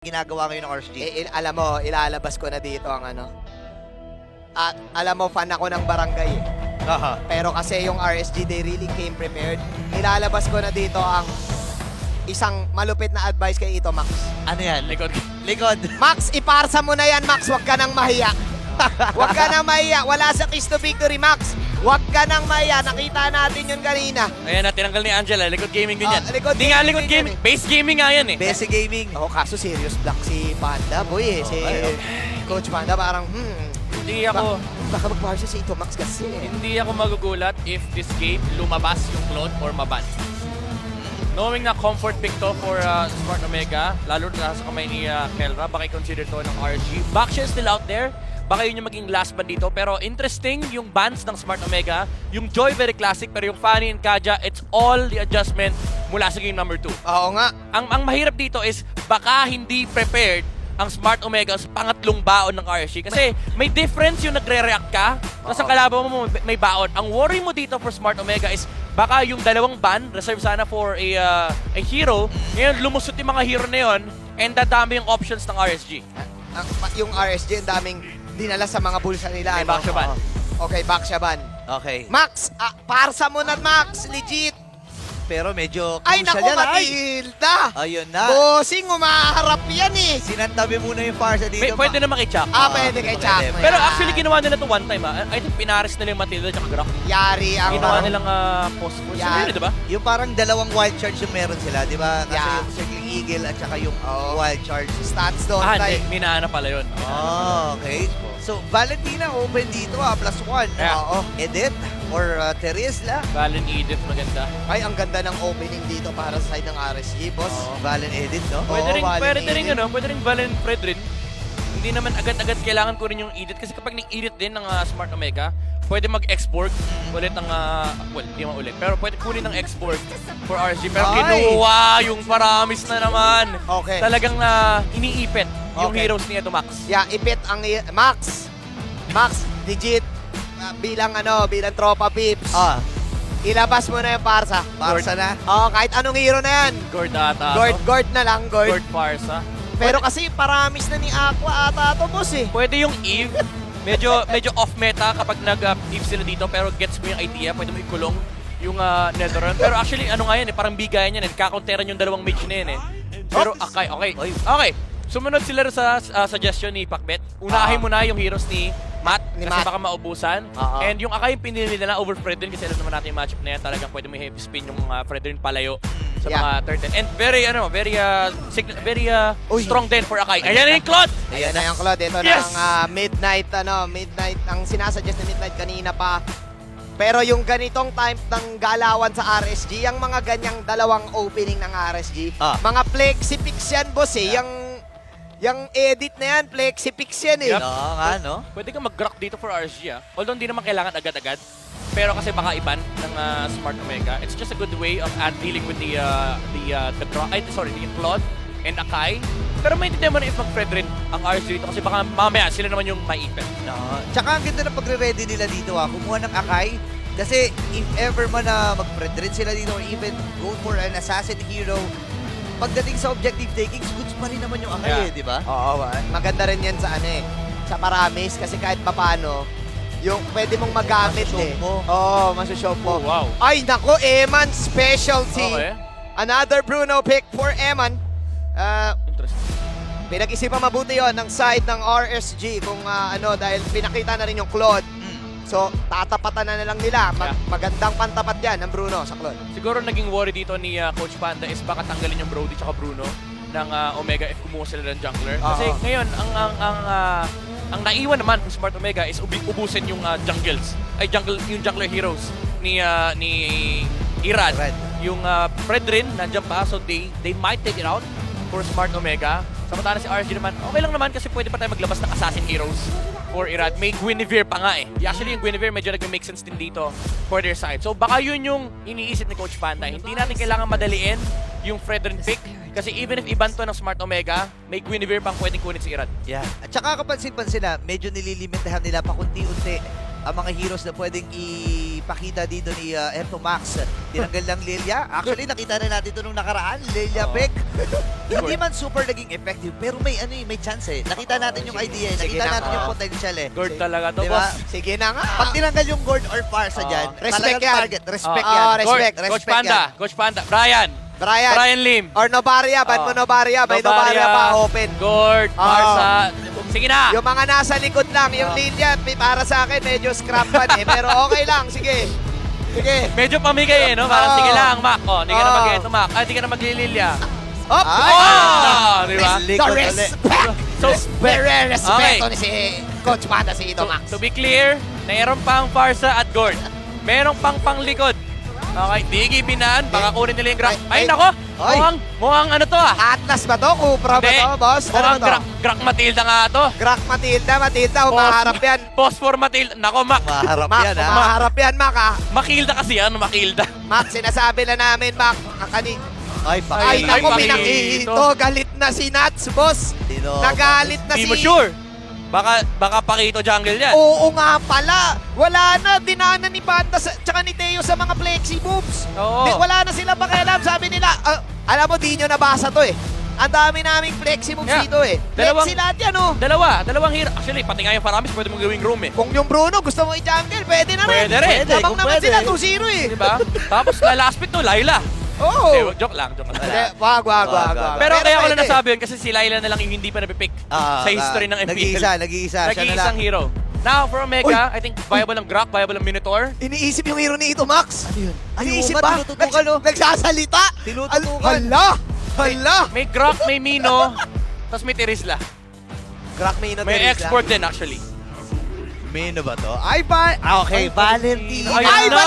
ginagawa ngayon ng RSG? Alam mo, ilalabas ko na dito ang ano. At alam mo, fan ako ng barangay eh. Aha. Pero kasi yung RSG, they really came prepared. Ilalabas ko na dito ang isang malupit na advice kay Ito, Max. Ano yan? Likod. Likod. Max, iparsa mo na yan, Max. Huwag ka nang mahiya. Huwag ka nang mahiya. Wala sa Kiss to Victory, Max. Huwag ka nang mahiya. Nakita natin yun kanina. Ayan na, tinanggal ni Angela. Likod gaming din yan. Likod Hindi nga gaming likod din gaming. yan eh. Base gaming nga yan eh. Bese Gaming. Oh, kaso serious black si Panda, boy eh. Si Coach Panda parang, Hindi ako, baka magparsa si Ito, Max kasi. hindi ako magugulat if this game lumabas yung clone or maban. Knowing na comfort pick to for Smart Omega, lalo na sa kamay ni Kelra, baka i-consider to ng RG. Baksha still out there. Baka yun yung maging last ban dito. Pero interesting yung bans ng Smart Omega. Yung Joy very classic, pero yung Fanny and Kaja, it's all the adjustment mula sa game number 2. Oo nga. Ang mahirap dito is baka hindi prepared ang Smart Omega sa pangatlong baon ng RSG. Kasi may difference yung nagre-react ka, tapos ang kalaban mo may baon. Ang worry mo dito for Smart Omega is baka yung dalawang ban, reserve sana for a hero, ngayon lumusot yung mga hero na yun, and dadami yung options ng RSG. Yung RSG, ang daming dinala sa mga bulsa nila. May backsha ban. Okay, backsha ban. Okay. Max, parsa mo na, Max. Legit. Pero medyo Ay, crucial naku, yan. Ay! Matilda. Ayun na. Bossing, umaharap yan eh. Sinantabi muna yung Farsa dito. Pwede naman kay Chuck. Pwede kay Chuck. Pwede. Pero actually ginawa nila to one time. I think pinares nila yung Matilda at Grok. Yari ang Ginawa nilang post for Yeah. di ba? Yung parang dalawang wild charge yung meron sila, di ba? Kasi Yeah. yung Circling Eagle at saka yung Oo. wild charge. stats doon. Hindi. Minana pala yun. Oh, okay. So, Valentina open dito +1. Yeah. Oo. Edith or Teresla. Valen Edith, maganda. Ay, ang ganda ng opening dito para sa side ng RSG, boss. Valen Edith, no? Oo, Valen Pwede rin Edith. pwede rin Valen Fredrin. Hindi naman agad-agad kailangan ko rin yung Edith kasi kapag ni-Edith din ng Smart Omega, pwede mag-export ulit ng, well, hindi man ulit, pero pwede kunin ng export for RSG. Pero Ay! kinuha yung paramis na naman. Okay. Talagang iniipit yung Okay. heroes ni Edo Max. Yeah, ipit ang Max. Max, legit. Bilang tropa pips. Ilabas mo na yung parsa. Farsa na. Kahit anong hero na yan. Gord ata. Gord na lang, Gord. Gord Farsa. Pero kasi paramis na ni Aqua ata to, boss eh. Pwede yung Eve. Medyo off meta kapag nag-Eve sila dito pero gets mo yung idea. Pwede mo ikulong yung Netheron. Pero actually, ano nga yan eh, parang bigayan yan eh. Kakonteran yung dalawang mage na yan eh. Pero okay. Sumunod sila sa suggestion ni Pacbet. Unahin mo na yung heroes ni Matt Ni kasi Matt. baka maubusan. And yung Akai yung pinili nila over Fredrin kasi alam naman natin yung matchup na yan. Talagang pwede mo heavy spin yung Fredrin palayo sa Yeah. mga turtle. And very strong din for Akai. Ayan na yung Claude! Ayan na yung Claude. Ito Yes! na ang midnight, ang sinasuggest na midnight kanina pa. Pero yung ganitong time ng galawan sa RSG, yung mga ganyang dalawang opening ng RSG, mga flexipix yan, boss eh. Yung edit na yan, flexipix yan eh. Yup. No, nga, no? Pwede kang mag-grok dito for RSG Although hindi naman kailangan agad-agad. Pero kasi baka iban ng Smart Omega. It's just a good way of dealing with the Claude and Akai. Pero may hindi mo na if mag-Fred rin ang RSG dito kasi baka mamaya sila naman yung maipit. No. Tsaka ang ganda ng pagre-ready nila dito kumuha ng Akai. Kasi if ever man na mag-friend rin sila dito or even go for an assassin hero, pagdating sa objective takings, goods pa rin naman yung Akai Yeah. di ba? Oo, maganda rin yan sa sa paramis kasi kahit papano, yung pwede mong magamit Masushow eh. mo. Oo, masushow mo. Oh, wow. Ay, nako, Eman specialty. Okay. Another Bruno pick for Eman. Interesting. Pinag-isipan mabuti yon ng side ng RSG kung dahil pinakita na rin yung Claude. So, tatapatan na lang nila. Magandang pantapat yan ng Bruno sa Claude. Siguro naging worry dito ni Coach Panda is baka tanggalin yung Brody tsaka Bruno ng Omega if kumuha sila ng jungler. Kasi ngayon, ang naiwan naman ng Smart Omega is ubusin yung yung jungler heroes ni Irad. Yung Fredrin, nandiyan pa, so they might take it out for Smart Omega. Samantala si RSG naman, okay lang naman kasi pwede pa tayo maglabas ng assassin heroes for Irad. May Guinevere pa nga eh. Actually, yung Guinevere medyo nag-make sense din dito for their side. So baka yun yung iniisip ni Coach Panda. Hindi natin kailangan madaliin yung Fredrin pick kasi even if iban to ng Smart Omega, may Guinevere pang pwedeng kunin si Irad. Yeah. At saka kapansin-pansin na, medyo nililimitahan nila pa kunti-unti ang mga heroes na pwedeng ipakita dito ni Eto Max. Tinanggal ng Lilia. Actually, nakita na natin ito nung nakaraan. Lilia Oo. pick. Hindi man super naging effective, pero may may chance eh. Nakita natin yung idea, Sige nakita na, natin yung oo. potential eh. Gord talaga to, Diba? boss. Sige na nga. Pag tinanggal yung Gord or Farsa dyan, Respect talagang yan. target. Respect Oo, yan. respect. Gord, Coach Respect Panda, yan. Coach Panda. Brian Brian. Lim. Or Novaria, ban mo Oo. Novaria. May Novaria pa open. Gord, Oo. Marsa. Sige na. Yung mga nasa likod lang, yung Oo. linya, para sa akin, medyo scrap-ban eh. Pero okay lang, sige. Sige. Medyo pamigay eh, no? Parang Oo. sige lang, Mac. Oh, hindi ka na Oo. mag-eto, Mac. Ay, hindi ka na maglililya. Hop! Oh! Di ba? The Likod ulit. respect! So, Very respeto Okay. ni si Coach Manda si Ito So, Max. to be clear, mayroon pang Farsa at Gord. Merong pang panglikod. Okay, Diggy Binan, baka kunin nila yung Grak. Ay, nako! Ay. Mukhang ano to ah. Atlas ba to? Cupra ba Hindi. to, boss? Ano Mukhang ba to? Grak Matilda nga to. Grak Matilda, humaharap yan. Phosphor Matilda. Nako, Mac. Maharap Mac, yan ha. humaharap yan, Mac, ha? Makilda kasi yan, Makilda. Mac, sinasabi na namin, Mac. Ay, Ay, Ay, naku, Pakito. pinakihito. Galit na si Nats, boss. Nagalit na Hindi si... mo sure. Baka Pakito jungle yan. Oo nga pala. Wala na. Dinaanan ni Panda tsaka ni Teo sa mga flexi moves. Oo. Wala na silang pakialam. Sabi nila, alam mo, di nyo nabasa to eh. Ang dami naming flexi moves Yeah. dito eh. Flexi lahat yan oh. Dalawang hero. Actually, pati nga yung Faramis, pwede mong gawing room eh. Kung yung Bruno gusto mo i-jungle, pwede na rin. Pwede rin. Lamang Kung naman pwede. sila, 2-0 eh. Diba? Tapos last pick no, Laila. Oo. Eh, joke lang. Hindi, wag. Pero kaya ko lang pwede. nasabi yun kasi si Laila na lang yung hindi pa napipick sa history ng MPL. Nag-iisa. Siya na lang. Nag-iisang hero. Now, for Omega, I think viable ang Grak, viable ang Minotaur. Iniisip yung hero ni Ito Max. Ano yun? Iniisip Ano ba? nga, tinututukan, oh. Nagsasalita. Tinututukan. Hala. May Grak, may Mino, tapos may Tirisla. Crack Mino May Teresa. export din actually. Mino ba to? Okay, Valentine. Ayun Ay, na!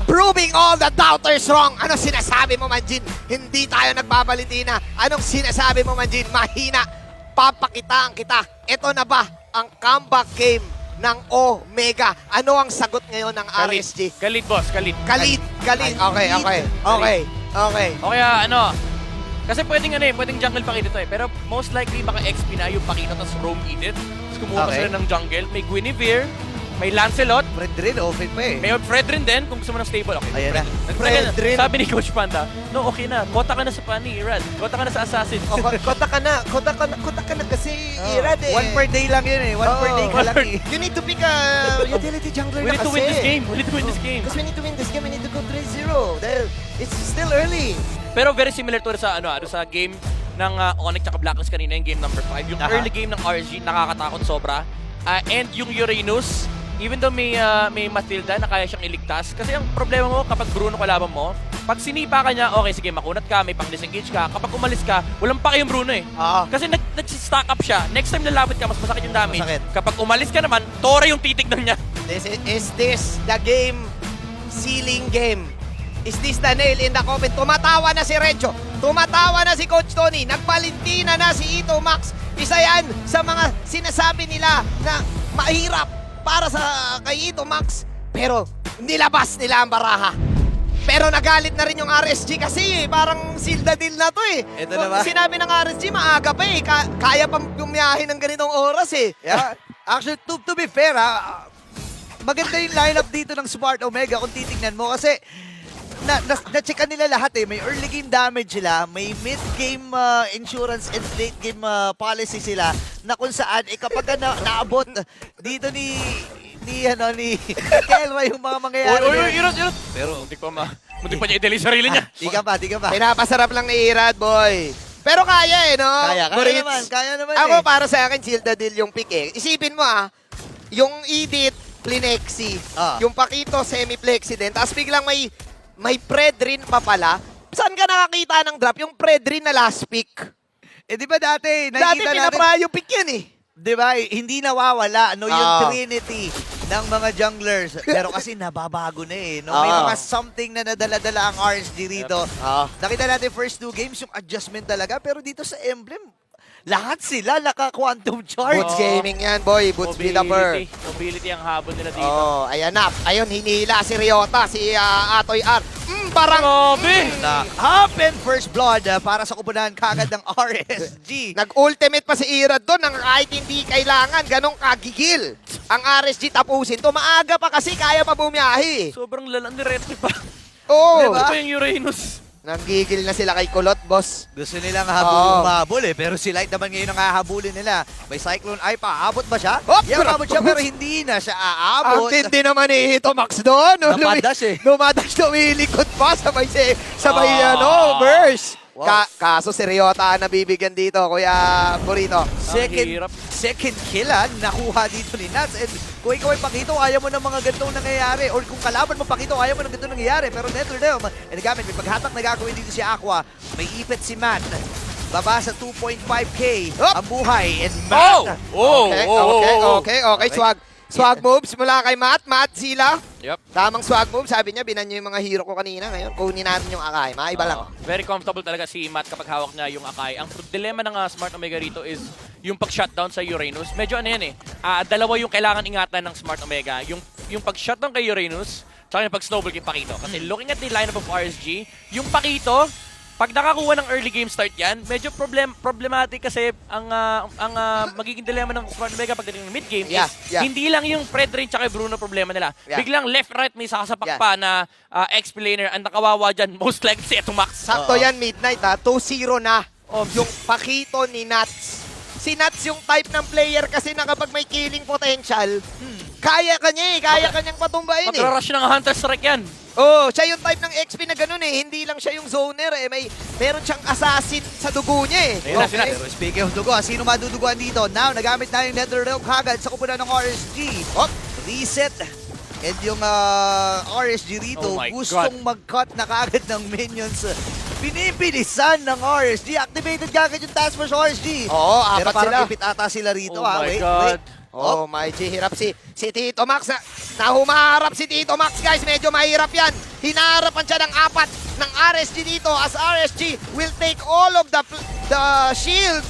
Proving all the doubters wrong. Anong sinasabi mo, Manjin? Hindi tayo nagbabalitina. Anong sinasabi mo, Manjin? Mahina. Papakitaan kita. Ito na ba ang comeback game ng Omega? Ano ang sagot ngayon ng RSG? Galit, boss. Galit. Kalit. Okay. O kaya ano, kasi pwedeng jungle Pakito to eh. Pero most likely baka XP na yung Pakito tapos roam Edith. Tapos kumuha Okay. sila ng jungle. May Guinevere, may Lancelot, Fred rin, open pa eh. may Fredrin din kung gusto mo ng stable. Okay, Ayan na. Fredrin. Sabi ni Coach Panda, no, okay na. Kota ka na sa Pani, Rad. Kota ka na sa Assassin. Kota ka na kasi Irad eh. One per day lang yun eh. One per day ka lang eh. You need to pick a utility jungler We na need to kasi. win this game. We need to win this game. Because we need to win this game, we need to go 3-0. Dahil it's still early. Pero very similar to sa sa game ng Onyx at Blacklist kanina, yung game number 5. Yung Aha. early game ng RG, nakakatakot sobra. And yung Uranus, even though may Matilda na kaya siyang iligtas. Kasi ang problema mo kapag Bruno kalaban mo, pag sinipa ka niya, okay, sige, makunat ka, may pang-disengage ka. Kapag umalis ka, walang paki yung Bruno eh. Oo. Kasi nag-stack up siya. Next time lalapit ka, mas masakit yung damage. Masakit. Kapag umalis ka naman, Tora yung titignan niya. Is this the game ceiling game? Is this the nail in the coffin? Tumatawa na si Rencho. Tumatawa na si Coach Tony. Nagpalintina na si Ito Max. Isa yan sa mga sinasabi nila na mahirap para sa kay Ito Max. Pero nilabas nila ang baraha. Pero nagalit na rin yung RSG kasi parang seal the deal na to eh. Ito na ba? Sinabi ng RSG, maaga pa eh. Kaya pang bumiyahe ng ganitong oras eh. Yeah. Actually, to be fair maganda yung lineup dito ng Smart Omega kung titingnan mo kasi na-checkan nila lahat eh. May early game damage sila, may mid-game insurance and late game policy sila na kung saan kapag naabot dito ni Kelra yung mga mangyayari. Irot. Pero muntik pa niya i-delay sarili niya. Di ka pa. Pinapasarap lang ni Irad, boy. Pero kaya eh, no? Kaya Moritz. naman Ako eh. para sa akin, seal the deal yung pick eh. Isipin mo yung Edith, Plinexi, yung Pakito, semi-plexi din. Tapos biglang may Predrin pa pala. Saan ka nakakita ng drop? Yung Predrin na last pick. Eh di ba dati, Dati nakikita natin, pinaprayo pick yan eh. di ba, hindi nawawala yung Ah. trinity ng mga junglers. Pero kasi nababago na eh. No? May Ah. mga something na nadala-dala ang RSG rito. Nakita natin first 2 games, yung adjustment talaga. Pero dito sa Emblem, lahat sila naka-quantum charge. Boots Gaming yan, boy. Boots Bilapper. Mobility ang habon nila dito. Oh, ayan na. Ayun, hinila si Ryota, si Atoy R. Barang! Grabe! Na up and first blood para sa kupunan kagad ng RSG. Nag-ultimate pa si Irad doon ng kahit hindi kailangan, ganong kagigil. Ang RSG tapusin to. Maaga pa kasi kaya pa bumiyahe. Sobrang lalang ni Retri pa. Oo. Diba? Ito pa yung Uranus. Nanggigil na sila kay Kulot, boss. Gusto nilang habol pero si Light naman ngayon ang hahabulin nila. May Cyclone Eye pa, aabot ba siya? Oh, Aabot siya pero hindi na siya Ang aabot. tindi naman ni Hito Max doon. Napadash Lumadash, lumilikot pa, sabay Ah. burst. Wow. Kaso si Ryota ang nabibigyan dito, Kuya Burrito. hirap. Second kill nakuha dito ni Nats. And kung ikaw ay Pakito, ayaw mo ng mga ganitong nangyayari. Or kung kalaban mo Pakito, ayaw mo ng ganitong nangyayari. Pero NetherRealm, nagamit, may paghatak na gagawin dito si Aqua. May ipit si Matt. Baba sa 2.5k ang buhay. And Matt, Okay. Swag moves mula kay Matt. Matt, Zila. Yep. Tamang swag move. Sabi niya, binan niyo yung mga hero ko kanina. Ngayon, kunin natin yung Akai. Maiba lang. Very comfortable talaga si Matt kapag hawak niya yung Akai. Ang dilemma ng Smart Omega rito is yung pag-shutdown sa Uranus. Medyo ano yan dalawa yung kailangan ingatan ng Smart Omega. Yung pag-shutdown kay Uranus, tsaka yung pag-snowball kay Pakito. Kasi looking at the lineup of RSG, yung Pakito, pag nakakuha ng early game start yan, medyo problematic kasi ang magiging dilemma ng Smart Omega pagdating ng mid game is hindi lang yung Fred Rain tsaka Bruno problema nila. Biglang left-right may sakasapak pa na X-Planer ang nakawawa dyan, most likely si Etomax. Sakto yan, midnight 2-0 na. Yung Pakito ni Nats. Si Nats yung type ng player kasi na kapag may killing potential, kaya kanyang patumbahin Magra-rush ng Hunter Strike yan. Siya yung type ng XP na ganun hindi lang siya yung zoner meron siyang assassin sa dugo niya Ayun na, Pero speaking of dugo, sino maduduguan dito? Now, nagamit na yung NetherRealm kagad sa kupunan ng RSG. Reset. And yung RSG rito, Oh my gustong mag-cut na kagad ng minions. Pinipilisan ng RSG. Activated kagad yung task force RSG. Oo, Pero apat parang sila. ipit ata sila rito. Oh my Wait. God. My G, hirap si Tito Max. Nahumaharap si Tito Max, guys. Medyo mahirap yan. Hinaharapan siya ng apat ng RSG dito as RSG will take all of the shield.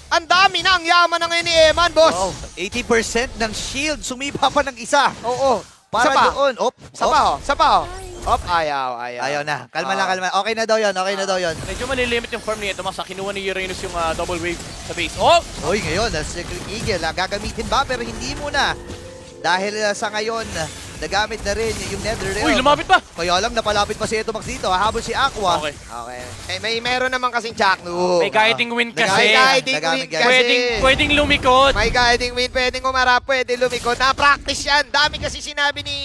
Ang dami na, ang yaman na ngayon ni Eman, boss. Wow, 80% ng shield. Sumipa pa ng isa. Oo. Para Sapa. doon. Sapa. Ayaw na. Kalma lang. Okay na daw yun. Medyo malilimit yung farm ni Etomax. Kinuha ni Uranus yung double wave sa base. Hoy, ngayon, Secret Eagle, gagamitin ba? Pero hindi muna. Dahil sa ngayon, nagamit na rin yung NetherRealm. Uy, lumapit pa! Kaya lang, napalapit pa si Etomax dito. Habol si Aqua. Okay. Meron naman kasing Chaknu. May guiding wind kasi. May guiding wind kasi. Pwedeng lumikot. May guiding wind, pwedeng umarap, pwede lumikot. Na-practice yan. Dami kasi sinabi ni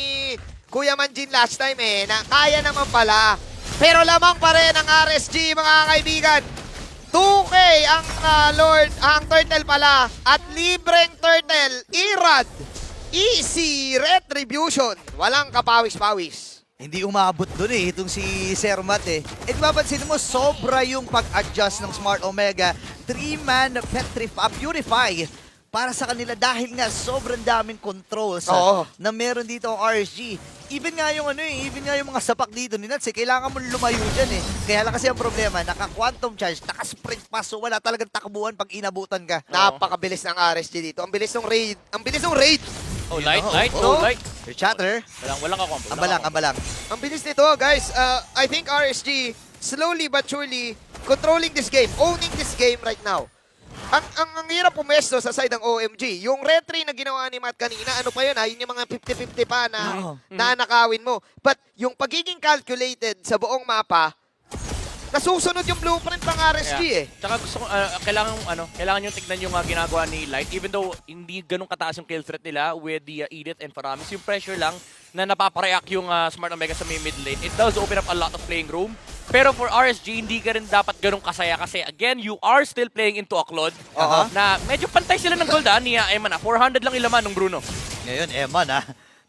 Kuya Manjin last time na kaya naman pala. Pero lamang pa rin ang RSG, mga kaibigan. 2K ang turtle pala. At libreng turtle, Irad. Easy retribution. Walang kapawis-pawis. Hindi umabot dun itong si Sermat And mapansin mo, sobra yung pag-adjust ng Smart Omega. 3-man Purify para sa kanila dahil nga sobrang daming controls na meron dito ang RSG. Even nga yung mga sapak dito ni Nats, kailangan mo lumayo dyan Kaya lang kasi ang problema, naka-quantum charge, naka-sprint pass, so wala talagang takbuhan pag inabutan ka. Napakabilis ng RSG dito. Ang bilis ng raid. Light. Your chatter. Walang kakombo. Ambalang. Ang bilis nito, guys. I think RSG, slowly but surely, controlling this game, owning this game right now. Ang hirap pumesto sa side ng OMG. Yung retry na ginawa ni Matt kanina, ano pa yun yun yung mga 50-50 pa na nanakawin mo. But yung pagiging calculated sa buong mapa, nasusunod yung blueprint ng RSG Tsaka gusto ko, kailangan yung tignan yung ginagawa ni Light. Even though hindi ganun kataas yung kill threat nila with the Edith and Faramis, yung pressure lang na napapareact yung Smart Omega sa mid lane, it does open up a lot of playing room. Pero for RSG, hindi ka rin dapat ganun kasaya kasi again, you are still playing into a Claude na medyo pantay sila ng gold ni Eman 400 lang ilaman ng Bruno. Ngayon, Eman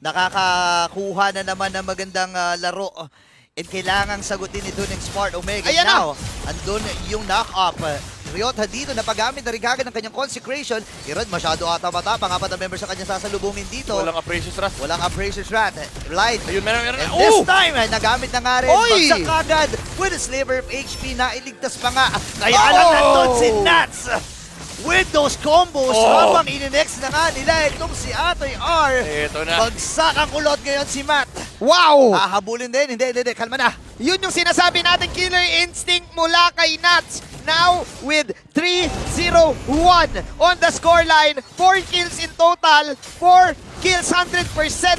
nakakakuha na naman ng magandang laro. And kailangang sagutin ito ng Smart Omega. Ayan Now, andun yung knock-up. Ryota dito, napagamit na rin kagad ng kanyang consecration. Irad, masyado ata matapang. Apat na member sa kanyang sasalubungin dito. Walang Apprecious Rat. Walang Apprecious Rat. Light. Ayun, meron. And this time, nagamit na nga rin. Oy! Bagsak kagad with a sliver of HP na iligtas pa nga. Kaya lang nandun si Nats. With those combos, habang ininext na nga nila itong si Atoy R. Ito na. Bagsak ang kulot ngayon si Matt. Wow! Hahabulin din. Hindi. Kalma na. Yun yung sinasabi natin, killer instinct mula kay Nats. Now, with 3-0-1 on the scoreline, 4 kills in total, 4 kills, 100%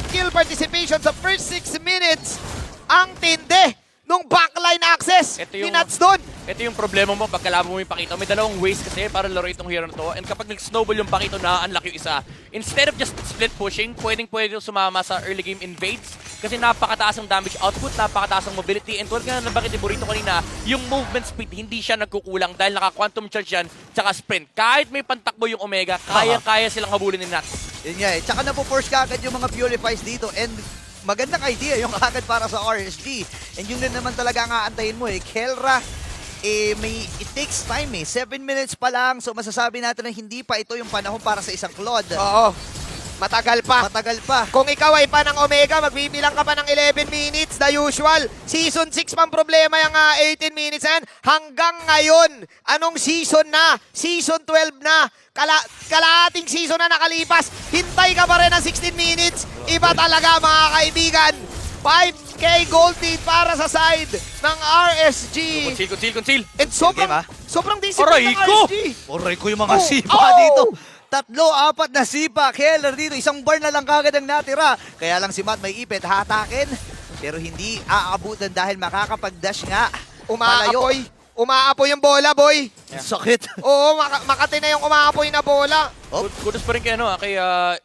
kill participation sa first 6 minutes. Ang tindi nung backline access Ito ni yung- Nats doon. Ito yung problema mo pag kalaban mo yung Pakito. May dalawang ways kasi para laro itong hero na to. And kapag nag-snowball yung Pakito, na-unlock yung isa. Instead of just split pushing, pwede sumama sa early game invades. Kasi napakataas ang damage output, napakataas ang mobility. And tulad nga na bakit ni Burrito kanina, yung movement speed, hindi siya nagkukulang dahil naka-quantum charge yan, tsaka sprint. Kahit may pantakbo yung Omega, kaya silang habulin ni Nats. Yun nga eh. Tsaka napo-force ka agad yung mga Purifies dito and magandang idea yung agad para sa RSG. And yun din naman talaga ang aantayin mo eh. Kelra, it takes time eh. 7 minutes pa lang. So masasabi natin na hindi pa ito yung panahon para sa isang Claude. Oo, matagal pa. Matagal pa. Kung ikaw ay pa ng Omega, magbibilang ka pa ng 11 minutes, the usual. Season 6 pang problema yung 18 minutes na yan. Hanggang ngayon, anong season na? Season 12 na. Kalahating season na nakalipas. Hintay ka pa rin ng 16 minutes. Iba talaga mga kaibigan. 5K gold lead para sa side ng RSG. Conceal. And Game, ah. sobrang discipline ng Aray ko! RSG. Oray ko yung mga Oh, sipa oh! dito. 3, 4 na sipa. Keller dito. Isang bar na lang kagad ang natira. Kaya lang si Matt may ipit. Hatakin. Pero hindi aabutan dahil makakapag-dash nga. Palayo. Umaapoy yung bola, boy. Sakit. Oo, Makati na yung umaapoy na bola. Oh. Kudos pa rin kay, kay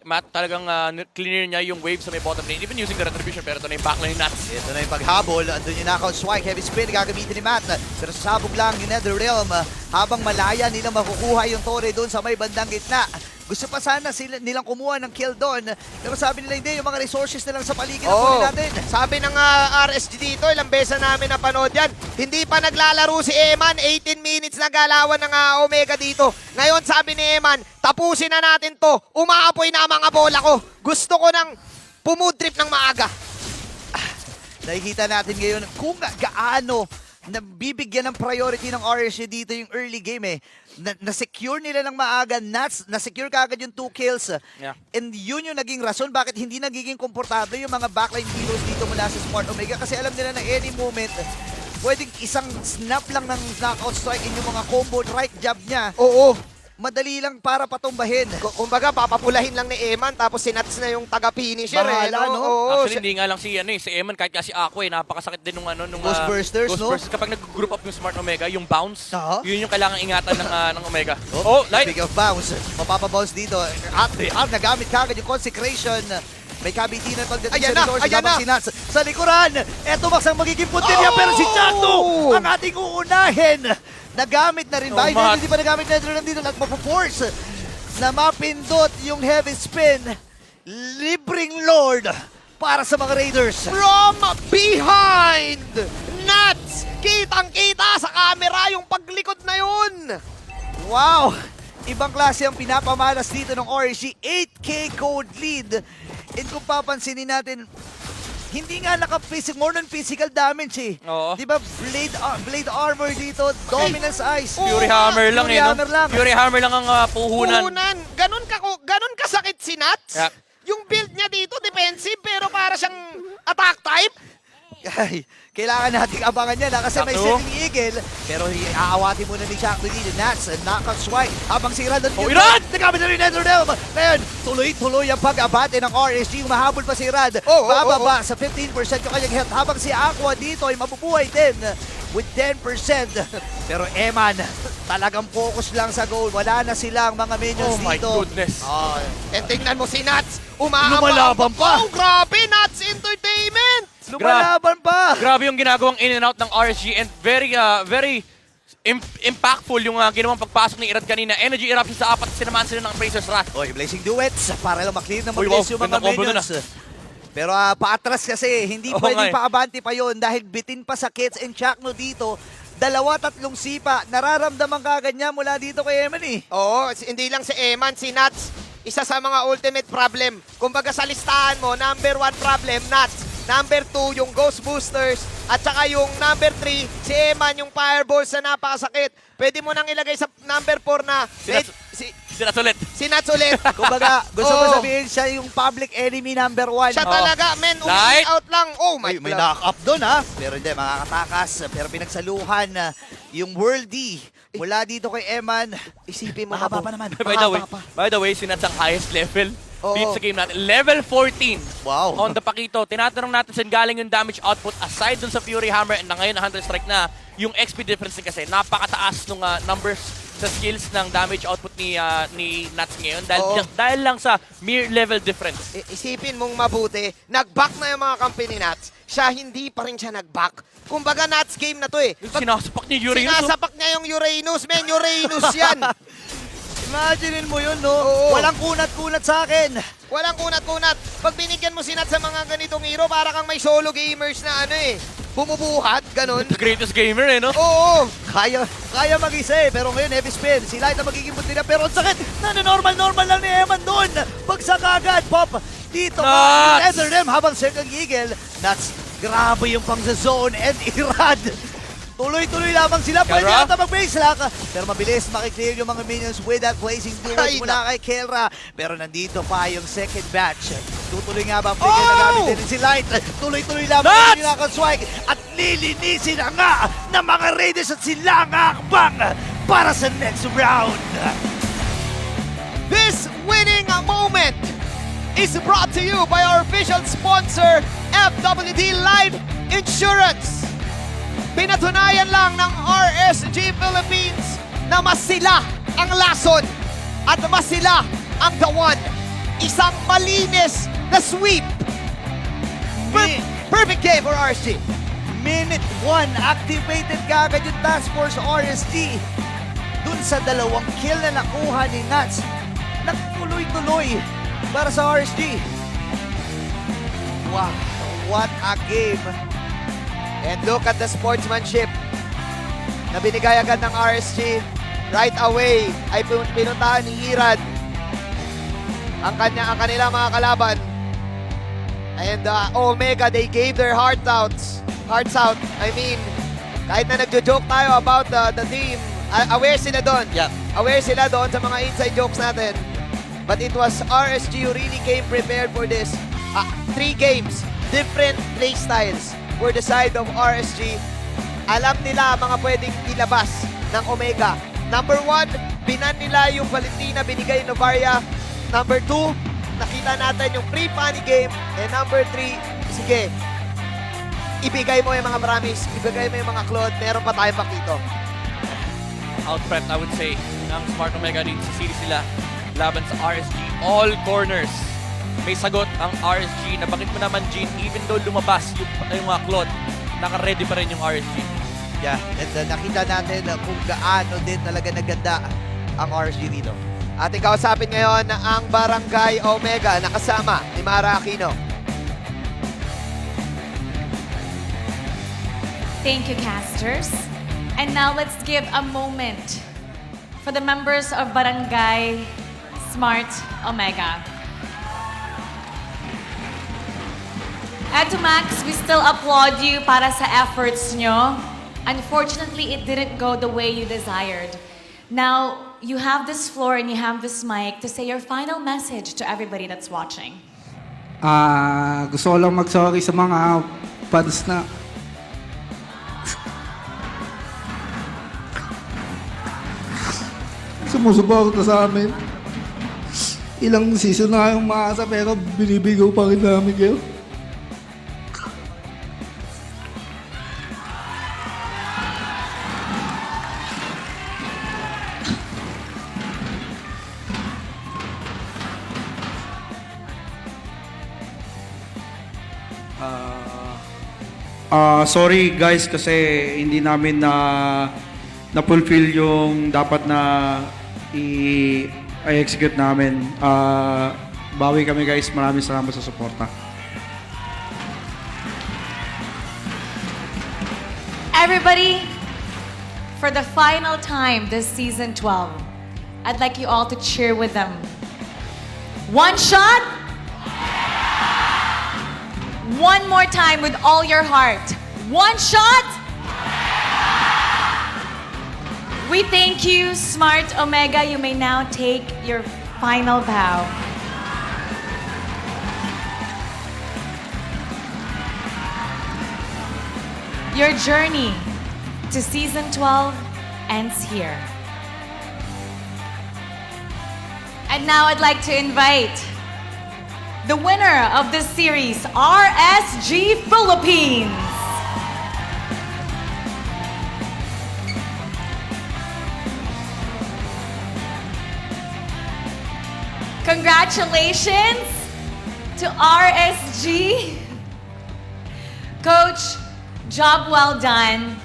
Matt. Talagang clear niya yung wave sa may bottom lane. Even using the retribution, pero ito na yung backline ni Nats. Ito na yung paghabol. Andun yung knockout swipe. Heavy spin gagamitin ni Matt. Pero sasabog lang yung Netherrealm. Habang malaya nila makukuha yung Torre doon sa may bandang gitna. Gusto pa sana nilang kumuha ng kill doon. Pero sabi nila hindi, yung mga resources na lang sa paligid na kunin natin. Sabi ng RSG dito, ilang beses na namin napanood yan. Hindi pa naglalaro si Eman. 18 minutes na galawan ng Omega dito. Ngayon sabi ni Eman, tapusin na natin to. Umaapoy na ang mga bola ko. Gusto ko ng pumudrip ng maaga. Nakikita natin ngayon kung gaano nabibigyan ng priority ng RSG dito yung early game eh. Na-secure nila ng maaga, na-secure kagad yung 2 kills. Yeah. And yun yung naging rason bakit hindi nagiging komportable yung mga backline heroes dito mula sa Smart Omega kasi alam nila na any moment, pwedeng isang snap lang ng knockout strike in yung mga combo right jab niya. Oo. Madali lang para patumbahin. Kumbaga, papapulahin lang ni Eman tapos si Nats na yung taga-finisher. Bahala, no? Oo, Actually, hindi nga lang si Eman, kahit kasi ako napakasakit din nung Ghost Bursters, no? Kapag nag-group up yung Smart Omega, yung bounce, Oo. yun yung kailangan ingatan ng Omega. Oh, Light! speak of bounce, mapapabounce dito. At nagamit kagad yung consecration. May kabitinan pagdating Ayan sa na, resources ayan habang na. si Nats sa likuran. Eto Max ang magiging puntilya pero si Chato ang ating uunahin. Nagamit na rin ba? Matt. Hindi pa nagamit na rin dito at mapaforce na mapindot yung heavy spin. Libreng Lord para sa mga Raiders. From behind! Nuts! Kitang-kita sa camera yung paglikod na yun! Wow! Ibang klase ang pinapamalas dito ng RSG. 8K gold lead. And kung papansinin natin, hindi nga more than physical damage eh. Oo. Di ba blade armor dito, dominance eyes. Fury Hammer lang Fury no? Hammer lang. Fury Hammer lang ang puhunan. Puhunan! Ganon kasakit si Nuts? Yeah. Yung build niya dito, defensive, pero para siyang attack type? Ay, kailangan nating abangan yan kasi may Shakto. Setting Eagle. Pero aawati muna ni Shakto dito. Nats, knockout swipe. Habang si Randall Irad! nagamit na rin Netherrealm. Ngayon, tuloy-tuloy ang pag-abate ng RSG. Mahabol pa si Rad. Bababa sa 15% yung kanyang health. Habang si Aqua dito ay mabubuhay din with 10%. Pero Eman, talagang focus lang sa goal. Wala na silang mga minions Oh my dito. goodness. And tingnan mo si Nuts! Lumalaban pa. Oh, grabe! Nuts Entertainment! Lumalaban pa! Grabe yung ginagawang in and out ng RSG and very impactful yung ginawang pagpasok ni Irad kanina. Energy eruption sa apat, sinamaan sila ng Appraiser's Wrath. Oy, Blazing Duets para lang maklear na Uy, mabilis wow, yung mga gandang combo minions. Pero paatras kasi, hindi Oo pwedeng nga eh. paabante pa yon dahil bitin pa sa Kids and Chakno dito. 2-3 sipa, nararamdaman kagad niya mula dito kay Eman eh. Oo, hindi lang si Eman, si Nuts. Isa sa mga ultimate problem. Kumbaga sa listahan mo, number 1 problem, Nuts. number 2 yung Ghost Boosters, at saka yung number 3, si Eman, yung Fireballs na napakasakit. Pwede mo nang ilagay sa number 4 na Sila ulit. si Nats ulit. Kumbaga, gusto mo Oo. sabihin siya yung public enemy number 1. Siya talaga, men, Light. out lang. Oh my May God. knock-up doon ha. Pero hindi, makakatakas. Pero pinagsaluhan yung worldie mula dito kay Eman. Isipin mo Mahaba Mabo. pa naman. By the way, sinats ang highest level. Oo. Dito sa game natin. Level 14. Wow. On the Pakito. Tinatanong natin saan galing yung damage output aside dun sa Fury Hammer and na ngayon na Hunter Strike na yung XP difference din kasi napakataas nung numbers sa skills ng damage output ni Nats ngayon dahil, Oo. dahil lang sa mere level difference. Isipin mong mabuti, nag-back na yung mga company Nats. Siya, hindi pa rin siya nag-back. Kumbaga, Nats game na to eh. Sinasapak niya Uranus. Sinasapak niya yung Uranus. Men, Uranus yan. Imaginein mo yun, no? Oo. Walang kunat-kunat sa akin. Walang kunat-kunat. Pag binigyan mo si Nats sa mga ganitong hero, para kang may solo gamers na ano eh. Bumubuhat, ganun. The greatest gamer eh, no? Oo. Kaya mag-isa eh. Pero ngayon, heavy spin. Si Light na magiging bunti na. Pero ang sakit. Normal lang ni Eman doon. Bagsak agad. Pop. Dito pa. Nuts! Tether them habang second eagle. Nuts. Grabe yung pang sa zone. And Irad. Tuloy-tuloy lamang sila. Pwede Kelra? ata mag-base lock. Pero mabilis makiklear yung mga minions with that blazing duels Ay, mula kay Kelra. Pero nandito pa yung second batch. Tutuloy nga ba? Oh! Flicker na gamit din si Light. Tuloy-tuloy lamang Nuts! yung nakaswag. At lilinisin na nga ng mga Raiders at sila nga akbang para sa next round. This winning moment is brought to you by our official sponsor, FWD Life Insurance. Pinatunayan lang ng RSG Philippines na mas sila ang lason at mas sila ang the one. Isang malinis na sweep. Perfect game for RSG. Minute 1, activated kagad yung Task Force RSG. Dun sa 2 kill na nakuha ni Nats. Nagtuloy-tuloy para sa RSG. Wow, what a game. And look at the sportsmanship na binigay agad ng RSG. Right away ay pinuntahan ni Irad ang kanila mga kalaban. And Omega, they gave their hearts out. I mean, kahit na nagjo-joke tayo about the team, aware sila doon. Yeah. Aware sila doon sa mga inside jokes natin. But it was RSG who really came prepared for this. 3 games, different play styles for the side of RSG. Alam nila mga pwedeng ilabas ng Omega. Number 1, binan nila yung Valentina binigay ni Novaria. Number 2, nakita natin yung pre-funny game. And number 3, sige, ibigay mo yung mga promise, ibigay mo yung mga Claude, meron pa tayong pakito. Outprep, I would say, ng Smart Omega dito sa series nila laban sa RSG. All corners. May sagot ang RSG. Nabanggit mo naman, Gene, even though lumabas yung mga Claude, naka-ready pa rin yung RSG. Yeah, and nakita natin kung gaano din talaga naganda ang RSG dito. Ating kausapin ngayon ang Barangay Omega na kasama ni Mara Aquino. Thank you, casters. And now let's give a moment for the members of Barangay Smart Omega. Eto Max, we still applaud you para sa efforts nyo. Unfortunately, it didn't go the way you desired. Now, you have this floor and you have this mic to say your final message to everybody that's watching. Gusto ko lang mag-sorry sa mga fans na sumusuporta sa amin. Ilang season na kayong maasa pero binibigaw pa rin namin kayo. Sorry guys kasi hindi namin na-fulfill yung dapat na i-execute namin. Bawi kami guys. Maraming salamat sa suporta. Everybody, for the final time this season 12, I'd like you all to cheer with them. One shot, One more time with all your heart. One shot. We thank you, Smart Omega. You may now take your final bow. Your journey to Season 12 ends here. And now I'd like to invite the winner of this series, RSG Philippines. Congratulations to RSG. Coach, job well done.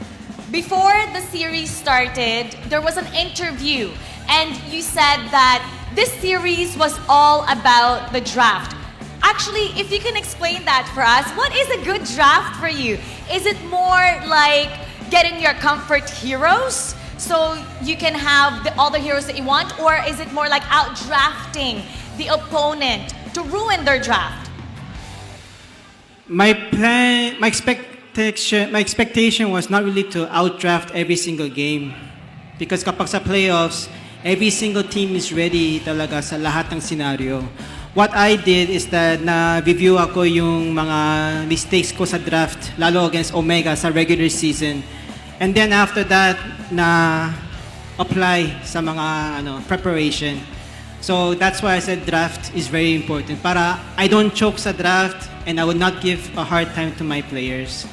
Before the series started, there was an interview and you said that this series was all about the draft. Actually, if you can explain that for us, what is a good draft for you? Is it more like getting your comfort heroes so you can have all the heroes that you want? Or is it more like out-drafting the opponent to ruin their draft? My expectation was not really to outdraft every single game. Because kapag sa playoffs, every single team is ready talaga sa lahat ng scenario. What I did is that na-review ako yung mga mistakes ko sa draft, lalo against Omega sa regular season. And then after that, na-apply sa mga preparation. So that's why I said draft is very important. Para I don't choke sa draft and I would not give a hard time to my players.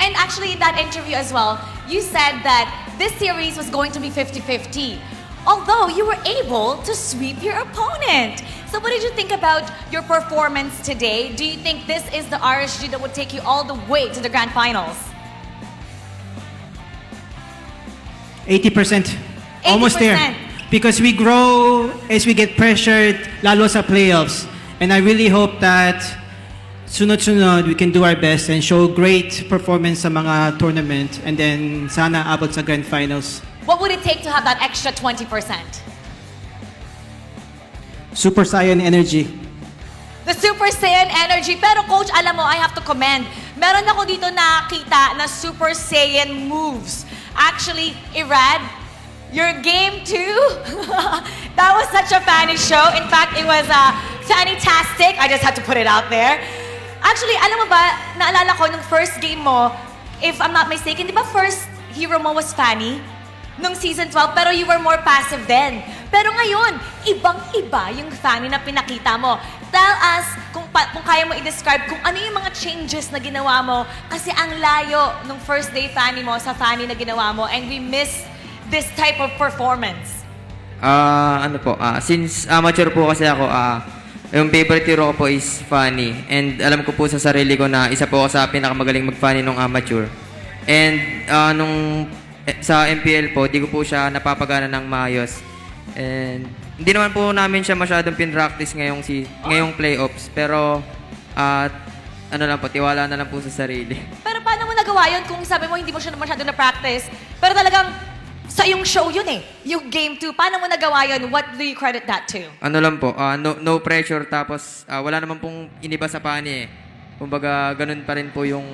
And actually, in that interview as well, you said that this series was going to be 50-50. Although you were able to sweep your opponent. So what did you think about your performance today? Do you think this is the RSG that would take you all the way to the grand finals? 80%. Almost there. 80%. Because we grow as we get pressured, lalo sa playoffs. And I really hope that sunod-sunod we can do our best and show great performance sa mga tournament and then sana abot sa grand finals. What would it take to have that extra 20%? Super Saiyan energy. The Super Saiyan energy. Pero coach, alam mo, I have to commend. Meron ako dito nakita na Super Saiyan moves. Actually, Irad, your game 2, that was such a funny show. In fact, it was fantastic. I just had to put it out there. Actually, alam mo ba, naalala ko nung first game mo, if I'm not mistaken, di ba first hero mo was Fanny? Nung season 12, pero you were more passive then. Pero ngayon, ibang-iba yung Fanny na pinakita mo. Tell us kung kaya mo i-describe kung ano yung mga changes na ginawa mo kasi ang layo nung first day Fanny mo sa Fanny na ginawa mo and we miss this type of performance. Since amateur po kasi ako, yung favorite hero ko po is Fanny. And alam ko po sa sarili ko na isa po ako sa pinakamagaling mag-Fanny nung amateur. And sa MPL po, di ko po siya napapagana ng maayos. And hindi naman po namin siya masyadong pin-practice ngayong playoffs. Pero, tiwala na lang po sa sarili. Pero paano mo nagawa yun kung sabi mo hindi mo siya masyado na-practice? Pero talagang sa yung show yun eh, yung game 2. Paano mo nagawa yun? What do you credit that to? No pressure tapos wala naman pong iniba sa Fanny eh. Kumbaga, ganun pa rin po yung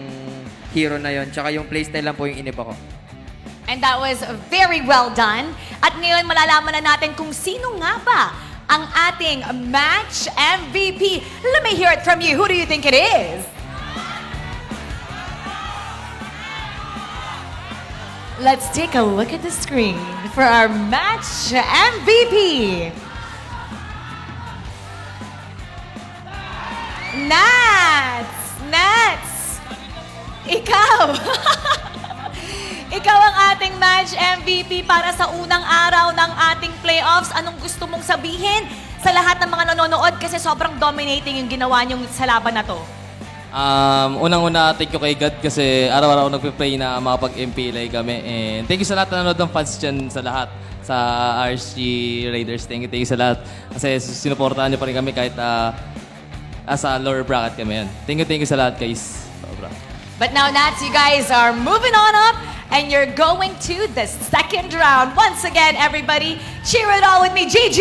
hero na yun. Tsaka yung playstyle lang po yung iniba ko. And that was very well done. At ngayon, malalaman na natin kung sino nga ba ang ating match MVP. Let me hear it from you. Who do you think it is? Let's take a look at the screen for our match MVP. Nats! Ikaw! Ikaw ang ating match MVP para sa unang araw ng ating playoffs. Anong gusto mong sabihin sa lahat ng mga nanonood kasi sobrang dominating yung ginawa niyong sa laban na to? Unang-una, thank you kay God kasi araw-araw nagpe-pray na makapag-MPLA kami. And thank you sa lahat na nanonood ng fans dyan sa lahat. Sa RSG Raiders, thank you sa lahat. Kasi sinuportahan niyo pa rin kami kahit sa lower bracket kami yan. Thank you sa lahat guys. Sobra. But now, Nats, you guys are moving on up and you're going to the second round. Once again, everybody, cheer it all with me. GG!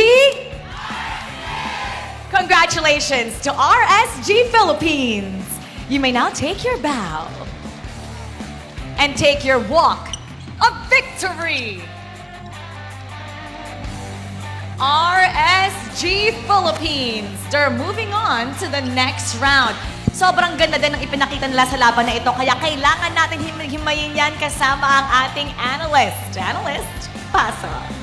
Congratulations to RSG Philippines. You may now take your bow and take your walk of victory. RSG Philippines, they're moving on to the next round. Sobrang ganda din ng ipinakita nila sa laban na ito, kaya kailangan natin himayin yan kasama ang ating analyst. Analyst, pasa.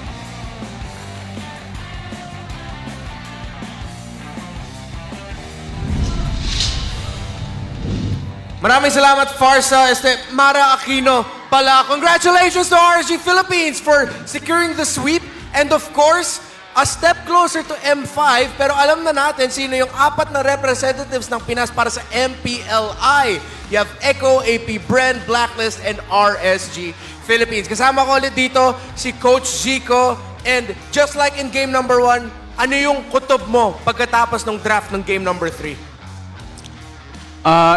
Maraming salamat, Farsa. Mara Aquino pala. Congratulations to RSG Philippines for securing the sweep. And of course, a step closer to M5. Pero alam na natin sino yung 4 na representatives ng Pinas para sa MPLI. You have Echo, AP Bren, Blacklist, and RSG Philippines. Kasama ko ulit dito si Coach Zico. And just like in game number 1, ano yung kutob mo pagkatapos ng draft ng game number 3?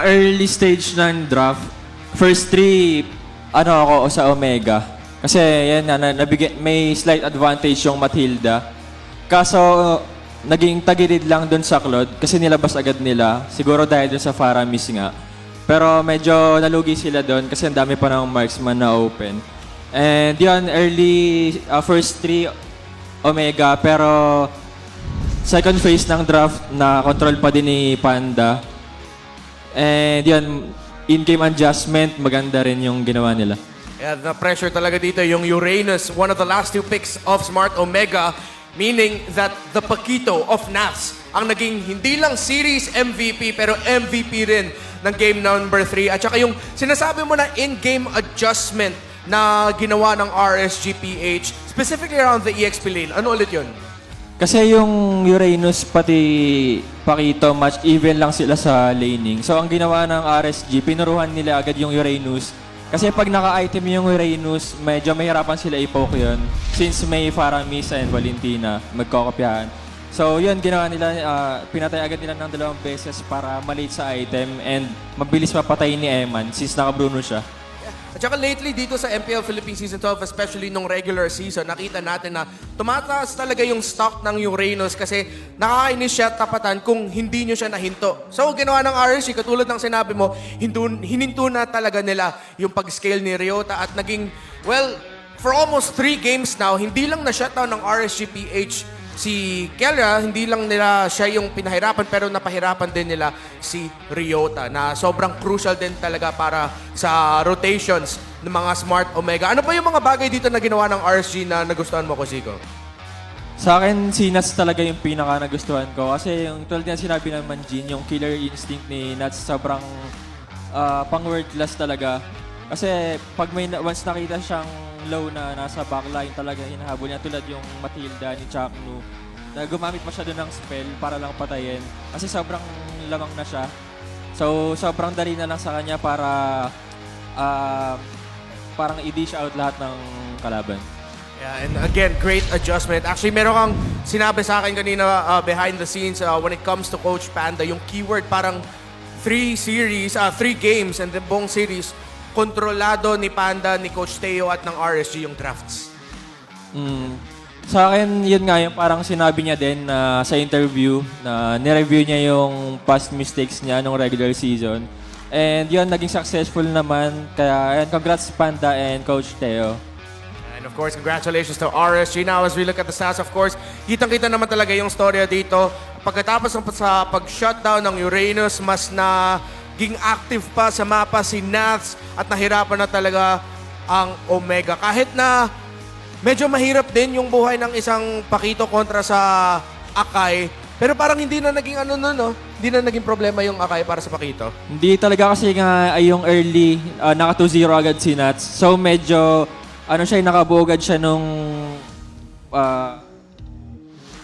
Early stage ng draft, first 3, ako sa Omega. Kasi yan may slight advantage yung Matilda. Kaso, naging tagilid lang dun sa Claude kasi nilabas agad nila. Siguro dahil dun sa Faramis nga. Pero medyo nalugi sila dun kasi ang dami pa ng marksman na open. And yun, early, first 3, Omega. Pero, second phase ng draft, na control pa din ni Panda. And yun, in-game adjustment, maganda rin yung ginawa nila. Yeah, the pressure talaga dito yung Uranus, one of the last 2 picks of Smart Omega, meaning that the Paquito of Nats ang naging hindi lang series MVP pero MVP rin ng game number 3. At saka yung sinasabi mo na in-game adjustment na ginawa ng RSGPH, specifically around the EXP lane. Ano ulit yun? Kasi yung Uranus pati Paquito, match even lang sila sa laning. So ang ginawa ng RSG, pinuruhan nila agad yung Uranus. Kasi pag naka-item yung Uranus, medyo mahirapan sila i-poke yun. Since may Faramis and Valentina, magkokopyahan. So yun, ginawa nila, pinatay agad nila ng 2 beses para malate sa item and mabilis mapatay ni Eman since naka-Bruno siya. At saka lately dito sa MPL Philippines Season 12, especially nung regular season, nakita natin na tumataas talaga yung stock ng Uranus kasi nakakainis siya tapatan kung hindi nyo siya nahinto. So ginawa ng RSG, katulad ng sinabi mo, hininto na talaga nila yung pag-scale ni Ryota at naging, well, for almost 3 games now, hindi lang na-shutdown ng RSGPH si Kelra, hindi lang nila siya yung pinahirapan pero napahirapan din nila si Ryota na sobrang crucial din talaga para sa rotations ng mga Smart Omega. Ano pa yung mga bagay dito na ginawa ng RSG na nagustuhan mo ko, Zico? Sa akin, si Nats talaga yung pinaka nagustuhan ko. Kasi yung tulad na sinabi naman, Jin, yung killer instinct ni Nats sobrang pang-world class talaga. Kasi pag may once nakita siyang low na nasa backline talaga hinahabol niya tulad yung Matilda ni Chaknu na gumamit pa siya doon ng spell para lang patayin kasi sobrang lamang na siya. So sobrang dali na lang sa kanya para parang i-dish out lahat ng kalaban. Yeah, and again, great adjustment. Actually, meron kang sinabi sa akin kanina behind the scenes when it comes to Coach Panda, yung keyword parang 3 games and the buong series kontrolado ni Panda, ni Coach Teo at ng RSG yung drafts. Sa akin, yun nga yung parang sinabi niya din sa interview na nireview niya yung past mistakes niya nung regular season. And yun, naging successful naman. Kaya, and congrats Panda and Coach Teo. And of course, congratulations to RSG. Now, as we look at the stats, of course, kitang-kita naman talaga yung storya dito. Pagkatapos sa pag-shutdown ng Uranus, mas naging active pa sa mapa si Nats at nahirapan na talaga ang Omega. Kahit na medyo mahirap din yung buhay ng isang Paquito kontra sa Akai, pero parang hindi na naging hindi na naging problema yung Akai para sa Paquito. Hindi talaga kasi nga ay yung early, naka 2-0 agad si Nats. So medyo, nakabuo agad siya nung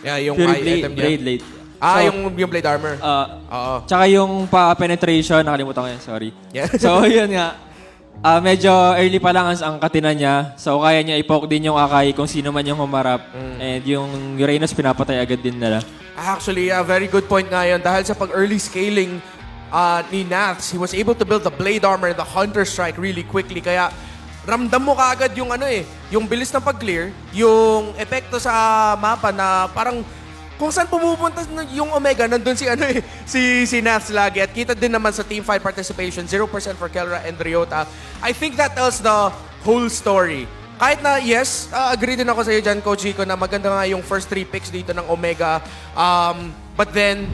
yung Fury item niya. Blade late. Yung Blade Armor. Oo. Tsaka yung pa-penetration, nakalimutan ko yan, sorry. Yeah. So, yun nga. Medyo early pa lang ang katinan niya. So, kaya niya i-poke din yung Akai kung sino man yung humarap. And yung Uranus, pinapatay agad din nila. Actually, a very good point nga yun. Dahil sa pag-early scaling ni Nats, he was able to build the Blade Armor and the Hunter Strike really quickly. Kaya, ramdam mo kaagad yung yung bilis ng pag-clear, yung epekto sa mapa na parang kung saan pumupunta yung Omega, nandun si Nats lagi. At kita din naman sa team fight participation, 0% for Kelra and Ryota. I think that tells the whole story. Kahit na, yes, agree din ako sa iyo dyan, Coach Rico, na maganda nga yung first 3 picks dito ng Omega. But then,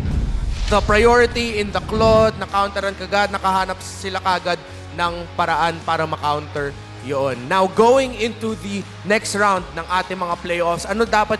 the priority in the Claude, na-counteran kagad, nakahanap sila kagad ng paraan para ma-counter yun. Now, going into the next round ng ating mga playoffs, ano dapat yung